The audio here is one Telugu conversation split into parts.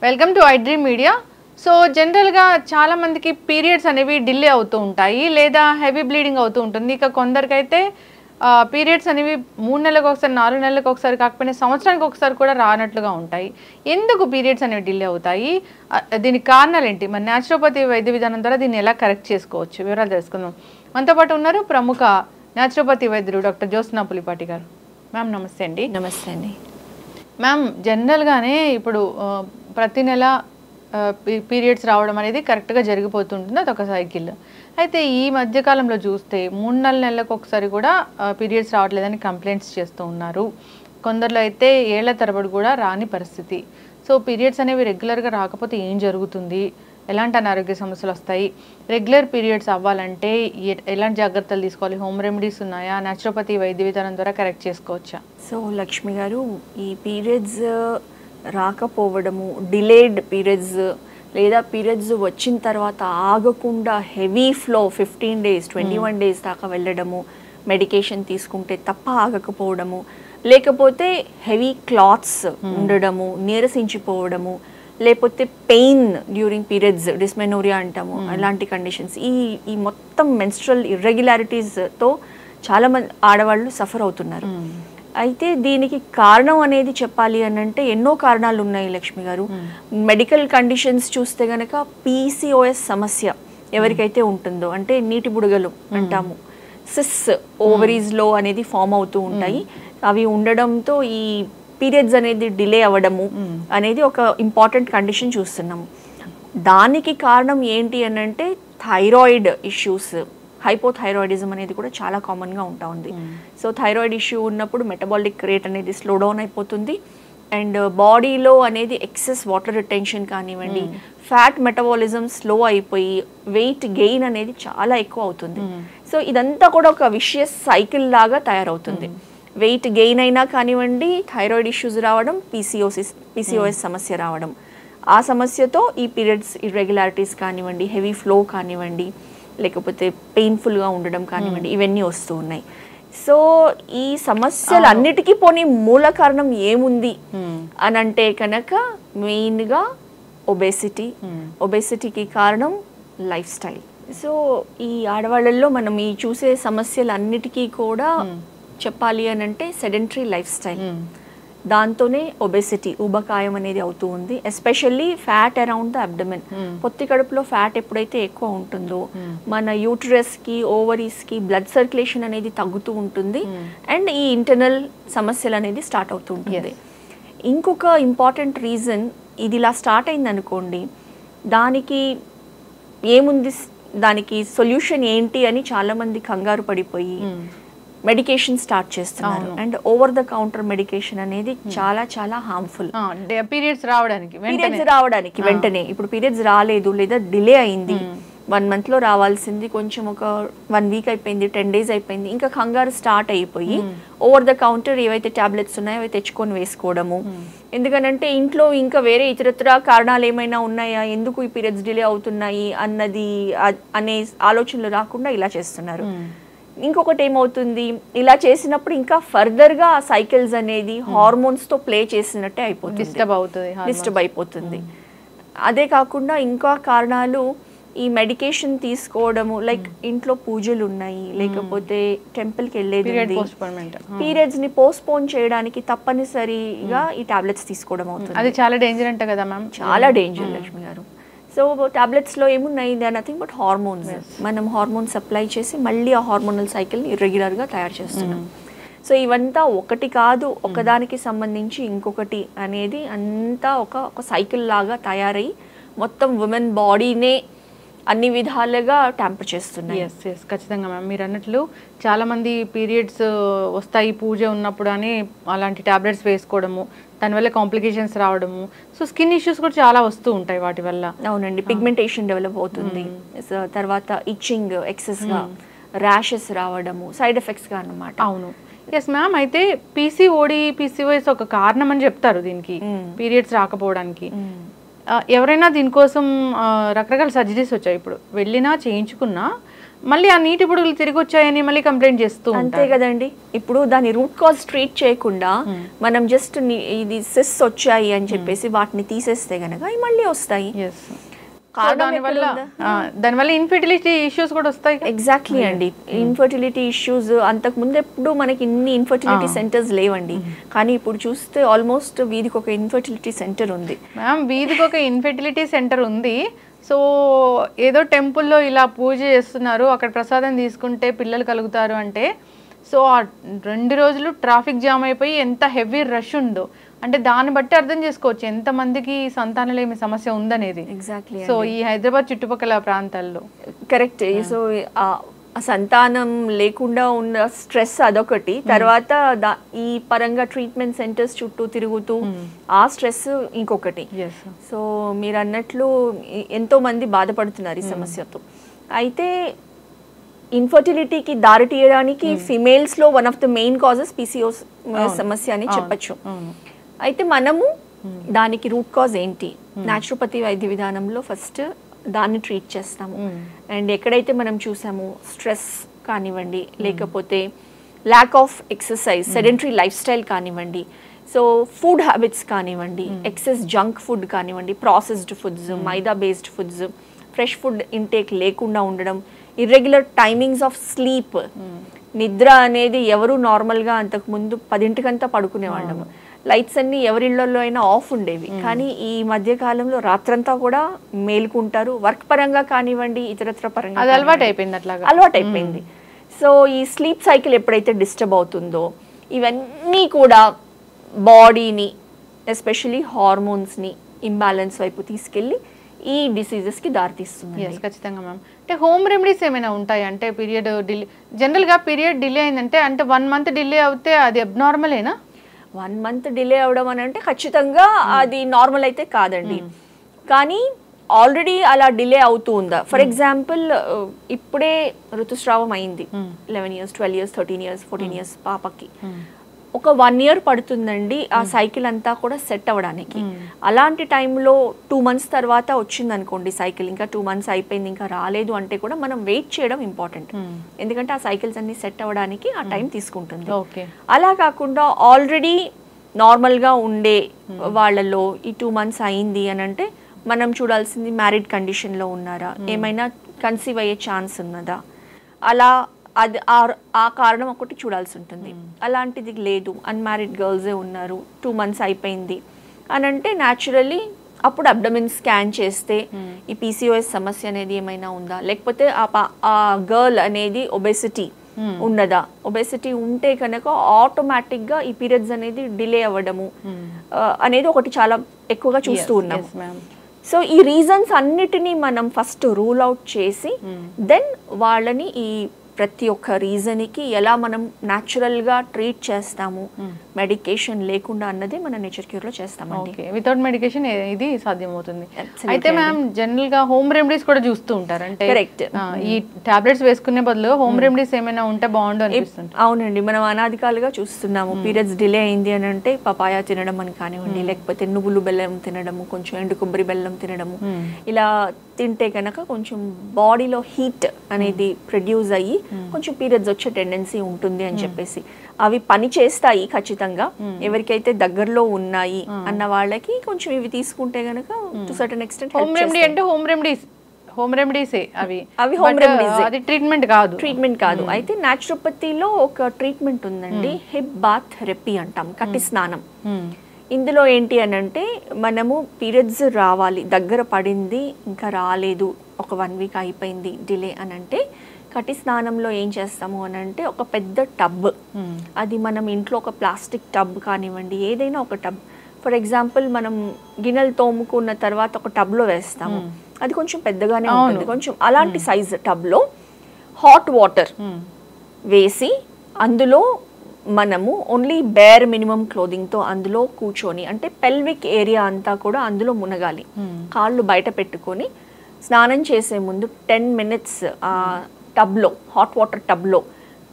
Welcome to iDream media. So జనరల్గా చాలా మందికి పీరియడ్స్ అనేవి డిలే అవుతూ ఉంటాయి లేదా హెవీ బ్లీడింగ్ అవుతూ ఉంటుంది. ఇక కొందరికైతే పీరియడ్స్ అనేవి 3 నెలలకు ఒకసారి 4 నెలలకు ఒకసారి కాకపోయినా సంవత్సరానికి ఒకసారి కూడా రానట్లుగా ఉంటాయి. ఎందుకు పీరియడ్స్ అనేవి డిలే అవుతాయి, దీనికి కారణాలు ఏంటి, మరి న్యాచురోపతి వైద్య విధానం ద్వారా దీన్ని ఎలా కరెక్ట్ చేసుకోవచ్చు, వివరాలు తెలుసుకుందాం. మనతో పాటు ఉన్నారు ప్రముఖ న్యాచురోపతి వైద్యులు డాక్టర్ జ్యోత్స్నా పులిపాటి గారు. మ్యామ్ నమస్తే అండి. నమస్తే అండి. మ్యామ్ జనరల్గానే ఇప్పుడు ప్రతి నెల పీరియడ్స్ రావడం అనేది కరెక్ట్గా జరిగిపోతుంటుంది, అదొక సైకిల్. అయితే ఈ మధ్యకాలంలో చూస్తే 3-4 నెలలకు ఒకసారి కూడా పీరియడ్స్ రావట్లేదని కంప్లైంట్స్ చేస్తూ ఉన్నారు. కొందరిలో అయితే ఏళ్ల తరబడి కూడా రాని పరిస్థితి. సో పీరియడ్స్ అనేవి రెగ్యులర్గా రాకపోతే ఏం జరుగుతుంది, ఎలాంటి అనారోగ్య సమస్యలు వస్తాయి, రెగ్యులర్ పీరియడ్స్ అవ్వాలంటే ఎలాంటి జాగ్రత్తలు తీసుకోవాలి, హోమ్ రెమెడీస్ ఉన్నాయా, న్యాచురోపతి వైద్య విధానం ద్వారా కరెక్ట్ చేసుకోవచ్చా? సో లక్ష్మి గారు, ఈ పీరియడ్స్ రాకపోవడము, డిలేడ్ పీరియడ్స్ లేదా పీరియడ్స్ వచ్చిన తర్వాత ఆగకుండా హెవీ ఫ్లో 15 days 21 days దాకా వెళ్ళడము, మెడికేషన్ తీసుకుంటే తప్ప ఆగకపోవడము, లేకపోతే హెవీ క్లాత్స్ ఉండడము, నీరసించిపోవడము, లేకపోతే పెయిన్ డ్యూరింగ్ పీరియడ్స్, డిస్మెనోరియా అంటాము, అలాంటి కండిషన్స్, ఈ మొత్తం మెన్స్ట్రల్ ఇర్రెగ్యులారిటీస్తో చాలామంది ఆడవాళ్ళు సఫర్ అవుతున్నారు. అయితే దీనికి కారణం అనేది చెప్పాలి అని అంటే ఎన్నో కారణాలు ఉన్నాయి లక్ష్మి గారు. మెడికల్ కండిషన్స్ చూస్తే గనక PCOS సమస్య ఎవరికైతే ఉంటుందో, అంటే నీటి బుడగలు అంటాము, సిస్ ఓవరీస్లో అనేది ఫామ్ అవుతూ ఉంటాయి. అవి ఉండడంతో ఈ పీరియడ్స్ అనేది డిలే అవ్వడము అనేది ఒక ఇంపార్టెంట్ కండిషన్ చూస్తున్నాము. దానికి కారణం ఏంటి అని అంటే థైరాయిడ్ ఇష్యూస్, హైపోథైరాయిడిజం అనేది కూడా చాలా కామన్గా ఉంటా ఉంది. సో థైరాయిడ్ ఇష్యూ ఉన్నప్పుడు మెటబాలిక్ రేట్ అనేది స్లో డౌన్ అయిపోతుంది, అండ్ బాడీలో అనేది ఎక్సెస్ వాటర్ రిటెన్షన్ కానివ్వండి, ఫ్యాట్ మెటబాలిజం స్లో అయిపోయి వెయిట్ గెయిన్ అనేది చాలా ఎక్కువ అవుతుంది. సో ఇదంతా కూడా ఒక విషియస్ సైకిల్ లాగా తయారవుతుంది. వెయిట్ గెయిన్ అయినా కానివ్వండి, థైరాయిడ్ ఇష్యూస్ రావడం, PCOS సమస్య రావడం, ఆ సమస్యతో ఈ పీరియడ్స్ ఇర్రెగ్యులారిటీస్ కానివ్వండి, హెవీ ఫ్లో కానివ్వండి, లేకపోతే పెయిన్ఫుల్గా ఉండడం కానివ్వండి, ఇవన్నీ వస్తూ ఉన్నాయి. సో ఈ సమస్యలన్నిటికీ పోనీ మూల కారణం ఏముంది అని అంటే కనుక మెయిన్గా ఒబేసిటీకి కారణం లైఫ్ స్టైల్. సో ఈ ఆడవాళ్ళల్లో మనం ఈ చూసే సమస్యలన్నిటికీ కూడా చెప్పాలి అని అంటే సెడెంటరీ లైఫ్ స్టైల్, దాంతోనే ఒబేసిటీ, ఊబకాయం అనేది అవుతూ ఉంది. Especially fat around the abdomen, పొత్తి కడుపులో ఫ్యాట్ ఎప్పుడైతే ఎక్కువ ఉంటుందో మన యూటరస్కి, ఓవరీస్కి బ్లడ్ సర్క్యులేషన్ అనేది తగ్గుతూ ఉంటుంది, అండ్ ఈ ఇంటర్నల్ సమస్యలు అనేది స్టార్ట్ అవుతూ ఉంటుంది. ఇంకొక ఇంపార్టెంట్ రీజన్, ఇది ఇలా స్టార్ట్ అయింది అనుకోండి, దానికి ఏముంది, దానికి సొల్యూషన్ ఏంటి అని చాలామంది కంగారు పడిపోయి మెడికేషన్ స్టార్ట్ చేస్తున్నారు. And over the counter medication అనేది చాలా చాలా హార్మ్ఫుల్. పీరియడ్స్ రావడానికి వెంటనే ఇప్పుడు పీరియడ్స్ రాలేదు లేదా డిలే అయింది, 1 month లో రావాల్సింది కొంచెం ఒక 1 week అయిపోయింది, 10 days అయిపోయింది, ఇంకా కంగారు స్టార్ట్ అయిపోయి ఓవర్ ద కౌంటర్ ఏవైతే టాబ్లెట్స్ ఉన్నాయో అవి తెచ్చుకొని వేసుకోవడము. ఎందుకనంటే ఇంట్లో ఇంకా వేరే ఇతరత్ర కారణాలు ఏమైనా ఉన్నాయా, ఎందుకు ఈ పీరియడ్స్ డిలే అవుతున్నాయి అనే ఆలోచనలు రాకుండా ఇలా చేస్తున్నారు. ఇంకొకటి ఏమవుతుంది, ఇలా చేసినప్పుడు ఇంకా ఫర్దర్గా ఆ సైకిల్స్ అనేది హార్మోన్స్తో ప్లే చేసినట్టే అయిపోతుంది, డిస్టర్బ్ అయిపోతుంది. అదే కాకుండా ఇంకా కారణాలు ఈ మెడికేషన్ తీసుకోవడము, లైక్ ఇంట్లో పూజలు ఉన్నాయి, లేకపోతే టెంపుల్కి వెళ్ళేది, పీరియడ్స్ ని పోస్ట్పోన్ చేయడానికి తప్పనిసరిగా ఈ టాబ్లెట్స్ తీసుకోవడం అవుతుంది. అది చాలా డేంజర్ అంట కదా మ్యామ్? చాలా డేంజర్ లక్ష్మి గారు. సో టాబ్లెట్స్లో ఏమున్నాయి, they are nothing but hormones. మనం హార్మోన్స్ సప్లై చేసి మళ్ళీ ఆ హార్మోనల్ సైకిల్ని ఇర్రెగ్యులర్గా తయారు చేస్తున్నాం. సో ఇవంతా ఒకటి కాదు, ఒకదానికి సంబంధించి ఇంకొకటి అనేది అంతా ఒక సైకిల్ లాగా తయారై మొత్తం ఉమెన్ బాడీనే అన్ని విధాలుగా ట్యాంపర్ చేస్తున్నాయి. ఎస్ ఖచ్చితంగా మ్యామ్, మీరు అన్నట్లు చాలామంది పీరియడ్స్ వస్తాయి పూజ ఉన్నప్పుడు అని అలాంటి టాబ్లెట్స్ వేసుకోవడము, దానివల్ల కాంప్లికేషన్స్ రావడము, సో స్కిన్ ఇష్యూస్ కూడా చాలా వస్తూ ఉంటాయి వాటి వల్ల. అవునండి, పిగ్మెంటేషన్ డెవలప్ అవుతుంది, తర్వాత ఇచ్చింగ్, ఎక్సెస్గా ర్యాషెస్ రావడము, సైడ్ ఎఫెక్ట్స్గా అన్నమాట. అవును, ఎస్ మ్యామ్. అయితే PCOS ఒక కారణం అని చెప్తారు దీనికి, పీరియడ్స్ రాకపోవడానికి. ఎవరైనా దీనికోసం రకరకాల సర్జరీస్ వచ్చాయి, ఇప్పుడు వెళ్ళినా చేయించుకున్నా మళ్ళీ ఆ నీటి బుడగలు తిరిగి వచ్చాయని మళ్ళీ కంప్లైంట్ చేస్తూ అంతే కదండి. ఇప్పుడు దాని రూట్ కాజ్ ట్రీట్ చేయకుండా మనం జస్ట్ ఇది సిస్ వచ్చాయి అని చెప్పేసి వాటిని తీసేస్తే గనక అవి మళ్ళీ వస్తాయి. దానివల్ల ఇన్ఫర్టిలిటీ ఇష్యూస్ కూడా వస్తాయి. ఎగ్జాక్ట్లీ అండి. ఇన్ఫర్టిలిటీ ఇష్యూస్ అంతకు ముందు ఎప్పుడు మనకి ఇన్ని ఇన్ఫర్టిలిటీ సెంటర్స్ లేవండి, కానీ ఇప్పుడు చూస్తే ఆల్మోస్ట్ వీధికి ఒక ఇన్ఫర్టిలిటీ సెంటర్ ఉంది. మ్యామ్ వీధికి ఒక ఇన్ఫర్టిలిటీ సెంటర్ ఉంది. సో ఏదో టెంపుల్లో ఇలా పూజ చేస్తున్నారు, అక్కడ ప్రసాదం తీసుకుంటే పిల్లలు కలుగుతారు అంటే, సో ఆ 2 రోజులు ట్రాఫిక్ జామ్ అయిపోయి ఎంత హెవీ రష్ ఉందో అంటే దాన్ని బట్టి అర్థం చేసుకోవచ్చు ఎంతమందికి సంతానలేమి సమస్య ఉందనేది. ఎగ్జాక్ట్లీ. సో ఈ హైదరాబాద్ చుట్టుపక్కల ప్రాంతాల్లో కరెక్ట్. సో సంతానం లేకుండా ఉన్న స్ట్రెస్ అదొకటి, తర్వాత ఈ పరంగా ట్రీట్మెంట్ సెంటర్స్ చుట్టూ తిరుగుతూ ఆ స్ట్రెస్ ఇంకొకటి. సో మీరు అన్నట్లు ఎంతో మంది బాధపడుతున్నారు ఈ సమస్యతో. అయితే ఇన్ఫర్టిలిటీకి దారి తీయడానికి ఫిమేల్స్ లో one of the main causes PCOS సమస్య అని చెప్పచ్చు. అయితే మనము దానికి రూట్ కాజ్ ఏంటి, న్యాచురోపతి వైద్య విధానంలో ఫస్ట్ దాన్ని ట్రీట్ చేస్తాము. అండ్ ఎక్కడైతే మనం చూసాము స్ట్రెస్ కానివ్వండి, లేకపోతే lack of exercise, sedentary life style కానివ్వండి, సో ఫుడ్ హ్యాబిట్స్ కానివ్వండి, ఎక్సెస్ జంక్ ఫుడ్ కానివ్వండి, processed foods, maida based foods, fresh food intake లేకుండా ఉండడం, ఇర్రెగ్యులర్ టైమింగ్స్ ఆఫ్ స్లీప్, నిద్ర అనేది ఎవరు నార్మల్గా అంతకుముందు 10 పడుకునేవాళ్ళము, లైట్స్ అన్ని ఎవరిళ్లలో అయినా ఆఫ్ ఉండేవి, కానీ ఈ మధ్య కాలంలో రాత్రంతా కూడా మేలుకుంటారు. వర్క్ పరంగా కానివ్వండి, ఇతరత్ర పరంగా అలవాటైపోయింది. సో ఈ స్లీప్ సైకిల్ ఎప్పుడైతే డిస్టర్బ్ అవుతుందో ఇవన్నీ కూడా బాడీని ఎస్పెషల్లీ హార్మోన్స్ని ఇంబ్యాలెన్స్ వైపు తీసుకెళ్ళి ఈ డిసీజెస్కి దారితీస్తుంది. ఖచ్చితంగా మ్యామ్. అంటే హోమ్ రెమెడీస్ ఏమైనా ఉంటాయి అంటే పీరియడ్ డిలే, జనరల్గా పీరియడ్ డిలే అయిందంటే అంటే 1 month డిలే అవుతే అది అబ్నార్మలేనా? 1 month డిలే అవడం అని అంటే ఖచ్చితంగా అది నార్మల్ అయితే కాదండి, కానీ ఆల్రెడీ అలా డిలే అవుతూ ఉందా. ఫర్ ఎగ్జాంపుల్ ఇప్పుడే ఋతుస్రావం అయింది, 11 years, 12 years, 13 years, 14 years పాపకి, ఒక 1 year పడుతుందండి ఆ సైకిల్ అంతా కూడా సెట్ అవ్వడానికి. అలాంటి టైంలో 2 months తర్వాత వచ్చింది అనుకోండి సైకిల్, ఇంకా 2 months అయిపోయింది ఇంకా రాలేదు అంటే కూడా మనం వెయిట్ చేయడం ఇంపార్టెంట్, ఎందుకంటే ఆ సైకిల్స్ అన్ని సెట్ అవ్వడానికి ఆ టైం తీసుకుంటుంది. అలా కాకుండా ఆల్రెడీ నార్మల్గా ఉండే వాళ్ళలో ఈ 2 months అయింది అని అంటే మనం చూడాల్సింది మ్యారీడ్ కండిషన్లో ఉన్నారా, ఏమైనా కన్సీవ్ అయ్యే ఛాన్స్ ఉన్నదా, అలా అది ఆ కారణం ఒకటి చూడాల్సి ఉంటుంది. అలాంటిది లేదు, అన్మ్యారీడ్ గర్ల్సే ఉన్నారు, 2 months అయిపోయింది అని అంటే న్యాచురల్లీ అప్పుడు అబ్డమిన్ స్కాన్ చేస్తే ఈ పీసీఓఎస్ సమస్య అనేది ఏమైనా ఉందా, లేకపోతే ఆ గర్ల్ అనేది ఒబెసిటీ ఉన్నదా, ఒబెసిటీ ఉంటే కనుక ఆటోమేటిక్గా ఈ పీరియడ్స్ అనేది డిలే అవ్వడము అనేది ఒకటి చాలా ఎక్కువగా చూస్తూ ఉన్నాము. సో ఈ రీజన్స్ అన్నిటినీ మనం ఫస్ట్ రూల్ అవుట్ చేసి దెన్ వాళ్ళని ఈ ప్రతి ఒక్క రీజన్కి ఎలా మనం న్యాచురల్గా ట్రీట్ చేస్తాము, మెడికేషన్ లేకుండా అన్నది మన నేచర్ క్యూర్లో చేస్తామండి. వితౌట్ మెడికేషన్ ఇది సాధ్యమవుతుంది. అయితే మ్యామ్ జనరల్గా హోమ్ రెమెడీస్ కూడా చూస్తూ ఉంటారు, అంటే కరెక్ట్ ఈ టాబ్లెట్స్ వేసుకునే బదులు హోమ్ రెమెడీస్ ఏమైనా ఉంటే బాగుండు అనిపిస్తుంది. అవునండి, మనం అనాదికాలుగా చూస్తున్నాము. పీరియడ్స్ డిలే అయింది అని అంటే పపాయ తినడం అని కానివ్వండి, లేకపోతే నువ్వులు బెల్లం తినడము, కొంచెం ఎండు కొబ్బరి బెల్లం తినడము, ఇలా తింటే కనుక కొంచెం బాడీలో హీట్ అనేది ప్రొడ్యూస్ అయ్యి కొంచెం పీరియడ్స్ వచ్చే టెండెన్సీ ఉంటుంది అని చెప్పేసి అవి పని చేస్తాయి ఖచ్చితంగా. ఎవరికైతే దగ్గరలో ఉన్నాయి అన్న వాళ్ళకి కొంచెం ఇవి తీసుకుంటే గనక to certain extent home remedy అంటే హోమ్ రెమెడీసే అవి హోమ్ రెమెడీస్, అది ట్రీట్మెంట్ కాదు. అయితే న్యాచురోపతిలో ఒక ట్రీట్మెంట్ ఉందండి, హిప్ బాత్ థెరపీ అంటాం, కట్టి స్నానం. ఇందులో ఏంటి అని అంటే మనము పీరియడ్స్ రావాలి, దగ్గర పడింది ఇంకా రాలేదు, ఒక 1 week అయిపోయింది డిలే అని అంటే కట్టి స్నానంలో ఏం చేస్తాము అని అంటే ఒక పెద్ద టబ్, అది మనం ఇంట్లో ఒక ప్లాస్టిక్ టబ్ కానివ్వండి, ఏదైనా ఒక టబ్, ఫర్ ఎగ్జాంపుల్ మనం గిన్నెలు తోముకున్న తర్వాత ఒక టబ్లో వేస్తాము, అది కొంచెం పెద్దగానే ఉంటుంది, కొంచెం అలాంటి సైజ్ టబ్లో హాట్ వాటర్ వేసి అందులో మనము ఓన్లీ బేర్ మినిమం క్లోదింగ్తో అందులో కూర్చొని, అంటే పెల్విక్ ఏరియా అంతా కూడా అందులో మునగాలి, కాళ్ళు బయట పెట్టుకొని స్నానం చేసే ముందు 10 minutes ఆ టబ్లో, హాట్ వాటర్ టబ్లో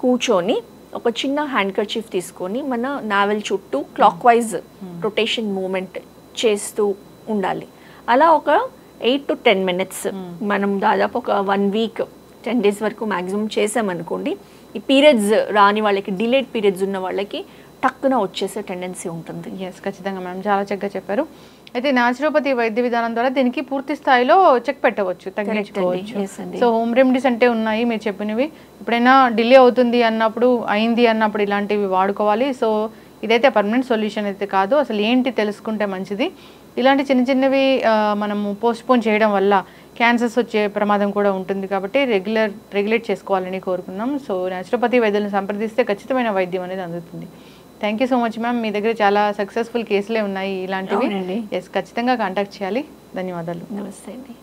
కూర్చొని ఒక చిన్న హ్యాండ్ కర్చీఫ్ తీసుకొని మన నావెల్ చుట్టూ క్లాక్ వైజ్ రొటేషన్ మూమెంట్ చేస్తూ ఉండాలి. అలా ఒక 8 to 10 minutes మనం దాదాపు ఒక 1 week 10 days వరకు మ్యాక్సిమం చేసామనుకోండి, ఈ పీరియడ్స్ రాని వాళ్ళకి, డిలేడ్ పీరియడ్స్ ఉన్న వాళ్ళకి టక్కున వచ్చేసే టెండెన్సీ ఉంటుంది. ఎస్, ఖచ్చితంగా మేడం, చాలా చక్కగా చెప్పారు. అయితే న్యాచురోపతి వైద్య విధానం ద్వారా దీనికి పూర్తి స్థాయిలో చెక్ పెట్టవచ్చు, తగ్గించుకోవచ్చు. సో హోమ్ రెమెడీస్ అంటే ఉన్నాయి మీరు చెప్పినవి. ఎప్పుడైనా డిలే అవుతుంది అన్నప్పుడు, అయింది అన్నప్పుడు ఇలాంటివి వాడుకోవాలి. సో ఇదైతే పర్మనెంట్ సొల్యూషన్ అయితే కాదు. అసలు ఏంటి తెలుసుకుంటే మంచిది. ఇలాంటి చిన్న చిన్నవి మనము పోస్ట్పోన్ చేయడం వల్ల క్యాన్సర్స్ వచ్చే ప్రమాదం కూడా ఉంటుంది. కాబట్టి రెగ్యులేట్ చేసుకోవాలని కోరుకున్నాం. సో న్యాచురోపతి వైద్యులను సంప్రదిస్తే ఖచ్చితమైన వైద్యం అనేది అందుతుంది. Thank you so much ma'am. మీ దగ్గర చాలా సక్సెస్ఫుల్ కేసులే ఉన్నాయి ఇలాంటివి. ఎస్, ఖచ్చితంగా కాంటాక్ట్ చేయాలి. ధన్యవాదాలు. నమస్తే అండి.